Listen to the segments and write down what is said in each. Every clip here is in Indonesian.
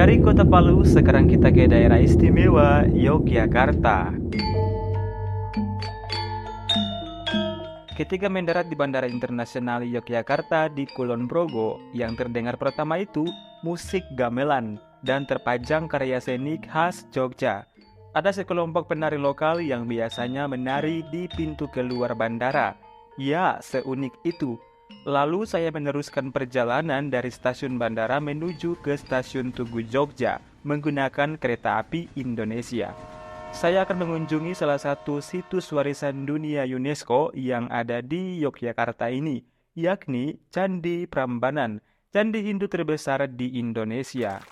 Dari Kota Palu, sekarang kita ke daerah istimewa Yogyakarta. Ketika mendarat di Bandara Internasional Yogyakarta di Kulon Progo, yang terdengar pertama itu musik gamelan dan terpajang karya seni khas Jogja. Ada sekelompok penari lokal yang biasanya menari di pintu keluar bandara. Ya, seunik itu. Lalu saya meneruskan perjalanan dari stasiun bandara menuju ke stasiun Tugu Jogja menggunakan kereta api Indonesia. Saya akan mengunjungi salah satu situs warisan dunia UNESCO yang ada di Yogyakarta ini, yakni Candi Prambanan, candi Hindu terbesar di Indonesia.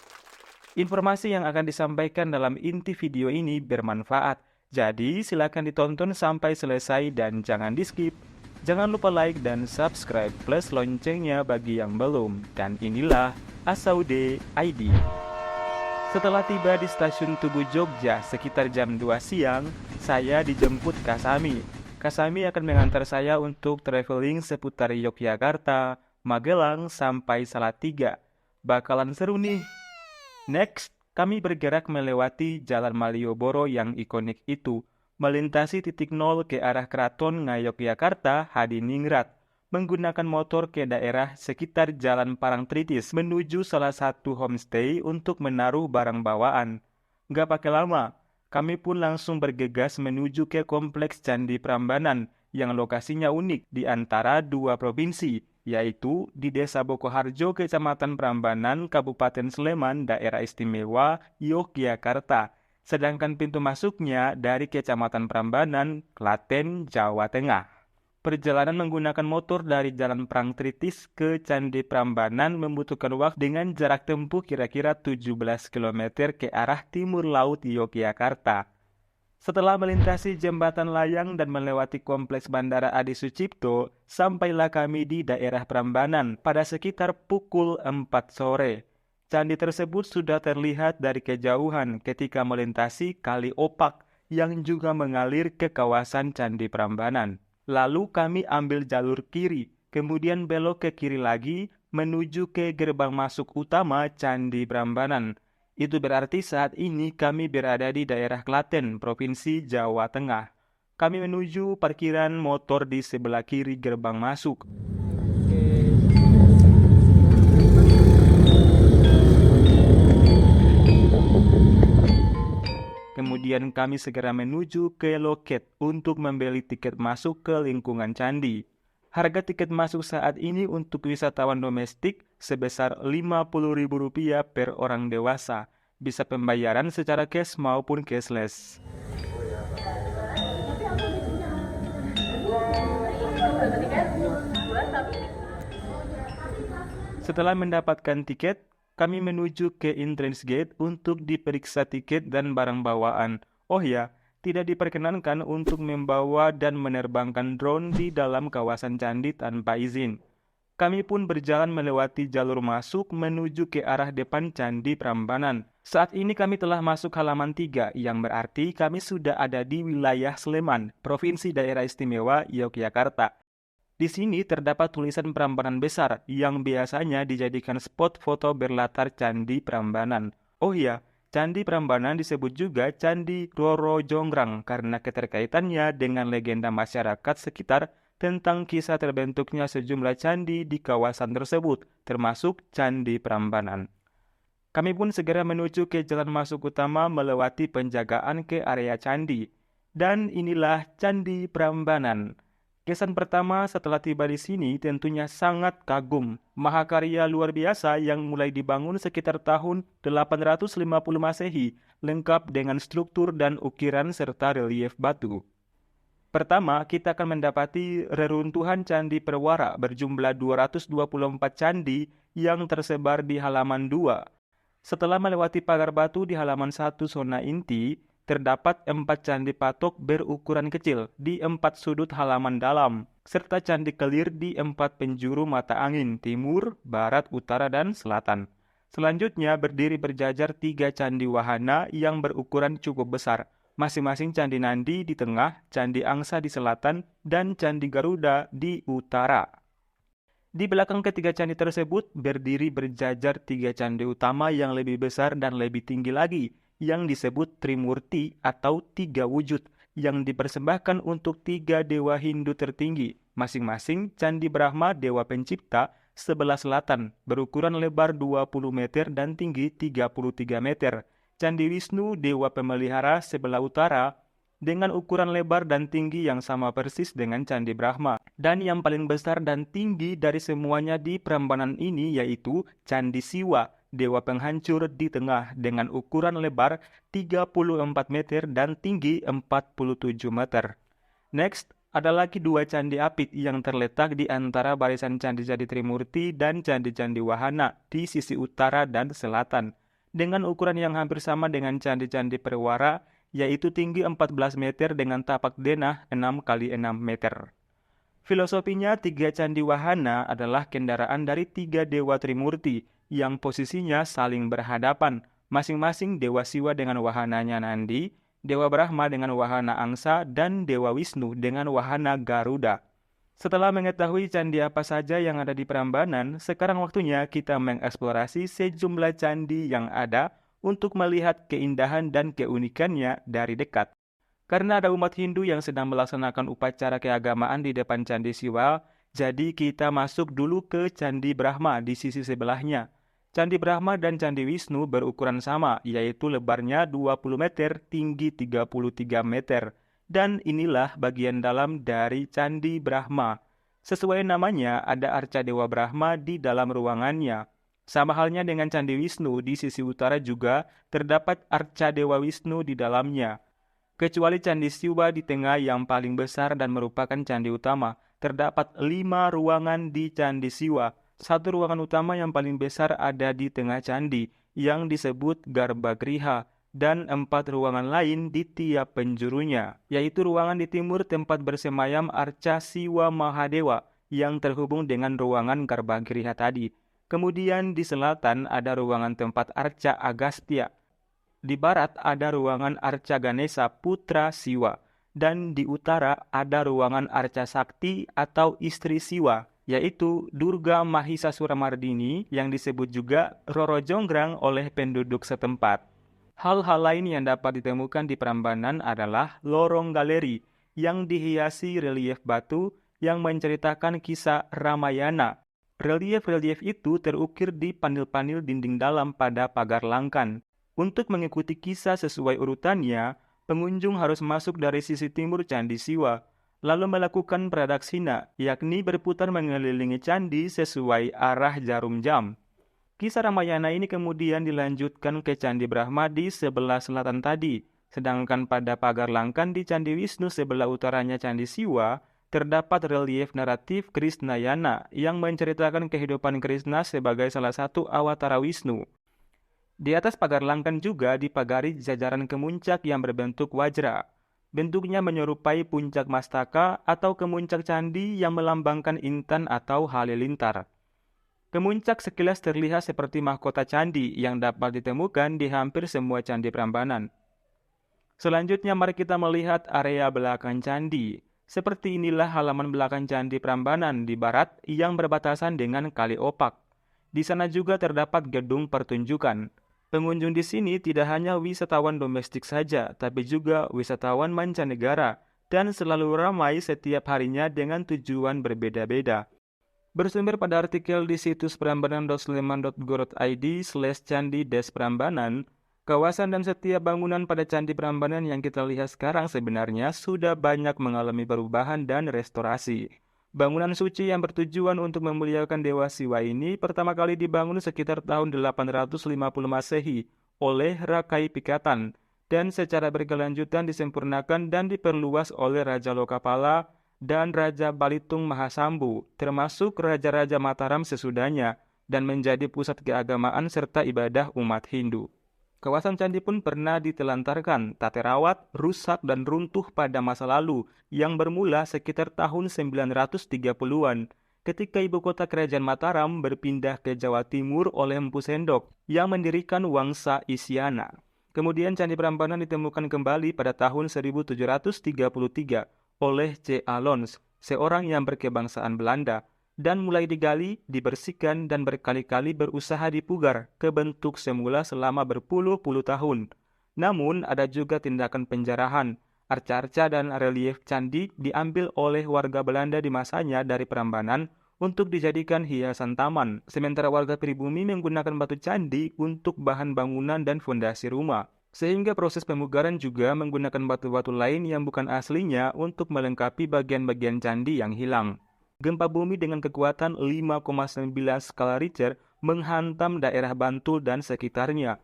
Informasi yang akan disampaikan dalam inti video ini bermanfaat, jadi silakan ditonton sampai selesai dan jangan di-skip. Jangan lupa like dan subscribe plus loncengnya bagi yang belum. Dan inilah Asaude ID. Setelah tiba di stasiun Tugu Jogja sekitar jam 2 siang, saya dijemput Kasami. Kasami akan mengantar saya untuk traveling seputar Yogyakarta, Magelang, sampai Salatiga. Bakalan seru nih. Next, kami bergerak melewati Jalan Malioboro yang ikonik itu, melintasi titik nol ke arah Keraton Ngayogyakarta Hadiningrat, menggunakan motor ke daerah sekitar Jalan Parangtritis menuju salah satu homestay untuk menaruh barang bawaan. Gak pakai lama, kami pun langsung bergegas menuju ke Kompleks Candi Prambanan yang lokasinya unik di antara dua provinsi, yaitu di Desa Bokoharjo, Kecamatan Prambanan, Kabupaten Sleman, Daerah Istimewa Yogyakarta. Sedangkan pintu masuknya dari Kecamatan Prambanan, Klaten, Jawa Tengah. Perjalanan menggunakan motor dari Jalan Parangtritis ke Candi Prambanan membutuhkan waktu dengan jarak tempuh kira-kira 17 km ke arah timur laut Yogyakarta. Setelah melintasi jembatan layang dan melewati kompleks Bandara Adi Sucipto, sampailah kami di daerah Prambanan pada sekitar pukul 4 sore. Candi tersebut sudah terlihat dari kejauhan ketika melintasi Kali Opak yang juga mengalir ke kawasan Candi Prambanan. Lalu kami ambil jalur kiri, kemudian belok ke kiri lagi menuju ke gerbang masuk utama Candi Prambanan. Itu berarti saat ini kami berada di daerah Klaten, Provinsi Jawa Tengah. Kami menuju parkiran motor di sebelah kiri gerbang masuk. Kemudian kami segera menuju ke loket untuk membeli tiket masuk ke lingkungan candi. Harga tiket masuk saat ini untuk wisatawan domestik sebesar Rp50.000 per orang dewasa. Bisa pembayaran secara cash maupun cashless. Setelah mendapatkan tiket, kami menuju ke entrance gate untuk diperiksa tiket dan barang bawaan. Oh ya, tidak diperkenankan untuk membawa dan menerbangkan drone di dalam kawasan candi tanpa izin. Kami pun berjalan melewati jalur masuk menuju ke arah depan Candi Prambanan. Saat ini kami telah masuk halaman 3, yang berarti kami sudah ada di wilayah Sleman, Provinsi Daerah Istimewa Yogyakarta. Di sini terdapat tulisan Prambanan besar yang biasanya dijadikan spot foto berlatar Candi Prambanan. Oh iya, Candi Prambanan disebut juga Candi Roro Jonggrang karena keterkaitannya dengan legenda masyarakat sekitar tentang kisah terbentuknya sejumlah candi di kawasan tersebut, termasuk Candi Prambanan. Kami pun segera menuju ke jalan masuk utama melewati penjagaan ke area candi. Dan inilah Candi Prambanan. Kesan pertama setelah tiba di sini tentunya sangat kagum. Mahakarya luar biasa yang mulai dibangun sekitar tahun 850 Masehi, lengkap dengan struktur dan ukiran serta relief batu. Pertama, kita akan mendapati reruntuhan Candi Perwara berjumlah 224 candi yang tersebar di halaman 2. Setelah melewati pagar batu di halaman 1 zona inti, terdapat 4 candi patok berukuran kecil di 4 sudut halaman dalam, serta candi kelir di 4 penjuru mata angin, timur, barat, utara, dan selatan. Selanjutnya berdiri berjajar 3 candi wahana yang berukuran cukup besar, masing-masing Candi Nandi di tengah, Candi Angsa di selatan, dan Candi Garuda di utara. Di belakang ketiga candi tersebut berdiri berjajar 3 candi utama yang lebih besar dan lebih tinggi lagi, yang disebut Trimurti atau 3 wujud, yang dipersembahkan untuk 3 dewa Hindu tertinggi, masing-masing Candi Brahma Dewa Pencipta sebelah selatan, berukuran lebar 20 meter dan tinggi 33 meter. Candi Wisnu Dewa Pemelihara sebelah utara, dengan ukuran lebar dan tinggi yang sama persis dengan Candi Brahma. Dan yang paling besar dan tinggi dari semuanya di Prambanan ini yaitu Candi Siwa, Dewa Penghancur di tengah dengan ukuran lebar 34 meter dan tinggi 47 meter. Next, ada lagi 2 candi apit yang terletak di antara barisan candi-candi Trimurti dan candi-candi Wahana di sisi utara dan selatan, dengan ukuran yang hampir sama dengan candi-candi Perwara, yaitu tinggi 14 meter dengan tapak denah 6 kali 6 meter. Filosofinya, 3 candi Wahana adalah kendaraan dari 3 dewa Trimurti yang posisinya saling berhadapan, masing-masing Dewa Siwa dengan wahananya Nandi, Dewa Brahma dengan wahana Angsa, dan Dewa Wisnu dengan wahana Garuda. Setelah mengetahui candi apa saja yang ada di Prambanan, sekarang waktunya kita mengeksplorasi sejumlah candi yang ada untuk melihat keindahan dan keunikannya dari dekat. Karena ada umat Hindu yang sedang melaksanakan upacara keagamaan di depan Candi Siwa, jadi kita masuk dulu ke Candi Brahma di sisi sebelahnya. Candi Brahma dan Candi Wisnu berukuran sama, yaitu lebarnya 20 meter, tinggi 33 meter. Dan inilah bagian dalam dari Candi Brahma. Sesuai namanya, ada arca Dewa Brahma di dalam ruangannya. Sama halnya dengan Candi Wisnu, di sisi utara juga terdapat arca Dewa Wisnu di dalamnya. Kecuali Candi Siwa di tengah yang paling besar dan merupakan candi utama, terdapat 5 ruangan di Candi Siwa. Satu ruangan utama yang paling besar ada di tengah candi, yang disebut Garbagriha, dan 4 ruangan lain di tiap penjurunya, yaitu ruangan di timur tempat bersemayam arca Siwa Mahadewa, yang terhubung dengan ruangan Garbagriha tadi. Kemudian di selatan ada ruangan tempat arca Agastya. Di barat ada ruangan arca Ganesha putra Siwa, dan di utara ada ruangan arca Sakti atau istri Siwa, yaitu Durga Mahisasuramardini yang disebut juga Roro Jonggrang oleh penduduk setempat. Hal-hal lain yang dapat ditemukan di Prambanan adalah lorong galeri yang dihiasi relief batu yang menceritakan kisah Ramayana. Relief-relief itu terukir di panel-panel dinding dalam pada pagar langkan. Untuk mengikuti kisah sesuai urutannya, pengunjung harus masuk dari sisi timur Candi Siwa, lalu melakukan pradaksina, yakni berputar mengelilingi candi sesuai arah jarum jam. Kisah Ramayana ini kemudian dilanjutkan ke Candi Brahma di sebelah selatan tadi, sedangkan pada pagar langkan di Candi Wisnu sebelah utaranya Candi Siwa, terdapat relief naratif Krishnayana yang menceritakan kehidupan Krishna sebagai salah satu awatara Wisnu. Di atas pagar langkan juga dipagari jajaran kemuncak yang berbentuk wajra. Bentuknya menyerupai puncak mastaka atau kemuncak candi yang melambangkan intan atau halilintar. Kemuncak sekilas terlihat seperti mahkota candi yang dapat ditemukan di hampir semua candi Prambanan. Selanjutnya mari kita melihat area belakang candi. Seperti inilah halaman belakang Candi Prambanan di barat yang berbatasan dengan Kali Opak. Di sana juga terdapat gedung pertunjukan. Pengunjung di sini tidak hanya wisatawan domestik saja, tapi juga wisatawan mancanegara, dan selalu ramai setiap harinya dengan tujuan berbeda-beda. Bersumber pada artikel di situs prambanan.sleman.go.id/candi-prambanan, kawasan dan setiap bangunan pada Candi Prambanan yang kita lihat sekarang sebenarnya sudah banyak mengalami perubahan dan restorasi. Bangunan suci yang bertujuan untuk memuliakan Dewa Siwa ini pertama kali dibangun sekitar tahun 850 Masehi oleh Rakai Pikatan dan secara berkelanjutan disempurnakan dan diperluas oleh Raja Lokapala dan Raja Balitung Mahasambu, termasuk Raja-Raja Mataram sesudahnya, dan menjadi pusat keagamaan serta ibadah umat Hindu. Kawasan candi pun pernah ditelantarkan, tak terawat, rusak dan runtuh pada masa lalu yang bermula sekitar tahun 930-an ketika ibu kota kerajaan Mataram berpindah ke Jawa Timur oleh Empu Sendok yang mendirikan Wangsa Isyana. Kemudian Candi Prambanan ditemukan kembali pada tahun 1733 oleh C. Alons, seorang yang berkebangsaan Belanda, dan mulai digali, dibersihkan, dan berkali-kali berusaha dipugar ke bentuk semula selama berpuluh-puluh tahun. Namun, ada juga tindakan penjarahan. Arca-arca dan relief candi diambil oleh warga Belanda di masanya dari Prambanan untuk dijadikan hiasan taman, sementara warga pribumi menggunakan batu candi untuk bahan bangunan dan fondasi rumah. Sehingga proses pemugaran juga menggunakan batu-batu lain yang bukan aslinya untuk melengkapi bagian-bagian candi yang hilang. Gempa bumi dengan kekuatan 5,9 skala Richter menghantam daerah Bantul dan sekitarnya.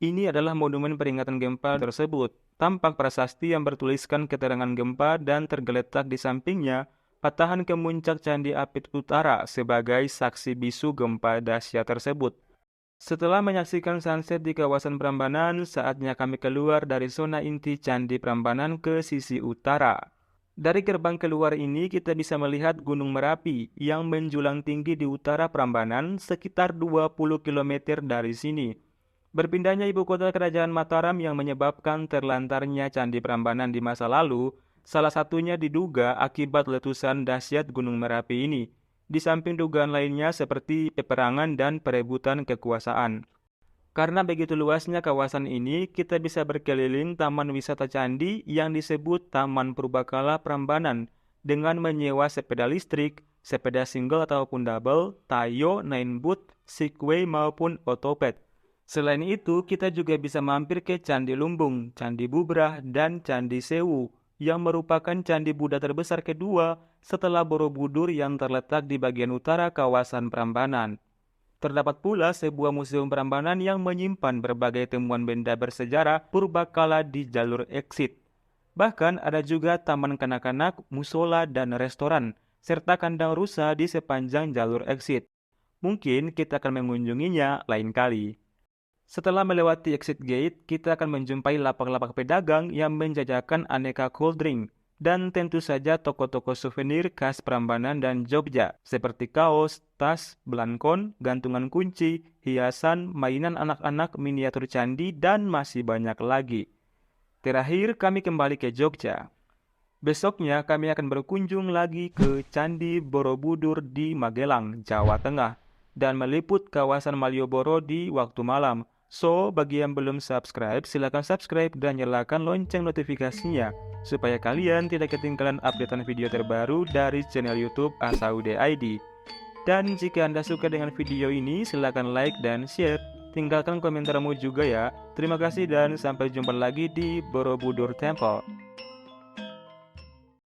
Ini adalah monumen peringatan gempa tersebut. Tampak prasasti yang bertuliskan keterangan gempa dan tergeletak di sampingnya patahan kemuncak Candi Apit Utara sebagai saksi bisu gempa dahsyat tersebut. Setelah menyaksikan sunset di kawasan Prambanan, saatnya kami keluar dari zona inti Candi Prambanan ke sisi utara. Dari gerbang keluar ini kita bisa melihat Gunung Merapi yang menjulang tinggi di utara Prambanan sekitar 20 km dari sini. Berpindahnya ibu kota kerajaan Mataram yang menyebabkan terlantarnya Candi Prambanan di masa lalu, salah satunya diduga akibat letusan dahsyat Gunung Merapi ini, di samping dugaan lainnya seperti peperangan dan perebutan kekuasaan. Karena begitu luasnya kawasan ini, kita bisa berkeliling Taman Wisata Candi yang disebut Taman Purbakala Prambanan dengan menyewa sepeda listrik, sepeda single ataupun double, tayo, nine boot, segway maupun otopet. Selain itu, kita juga bisa mampir ke Candi Lumbung, Candi Bubrah, dan Candi Sewu yang merupakan candi Buddha terbesar kedua setelah Borobudur yang terletak di bagian utara kawasan Prambanan. Terdapat pula sebuah museum Prambanan yang menyimpan berbagai temuan benda bersejarah purbakala di jalur exit. Bahkan ada juga taman kanak-kanak, musola, dan restoran, serta kandang rusa di sepanjang jalur exit. Mungkin kita akan mengunjunginya lain kali. Setelah melewati exit gate, kita akan menjumpai lapak-lapak pedagang yang menjajakan aneka cold drink dan tentu saja toko-toko souvenir khas Prambanan dan Jogja seperti kaos, tas, belangkon, gantungan kunci, hiasan, mainan anak-anak, miniatur candi, dan masih banyak lagi. Terakhir, kami kembali ke Jogja. Besoknya kami akan berkunjung lagi ke Candi Borobudur di Magelang, Jawa Tengah, dan meliput kawasan Malioboro di waktu malam. So, bagi yang belum subscribe, silakan subscribe dan nyalakan lonceng notifikasinya supaya kalian tidak ketinggalan updatean video terbaru dari channel YouTube Asaude ID. Dan jika Anda suka dengan video ini, silakan like dan share. Tinggalkan komentarmu juga ya. Terima kasih dan sampai jumpa lagi di Borobudur Temple.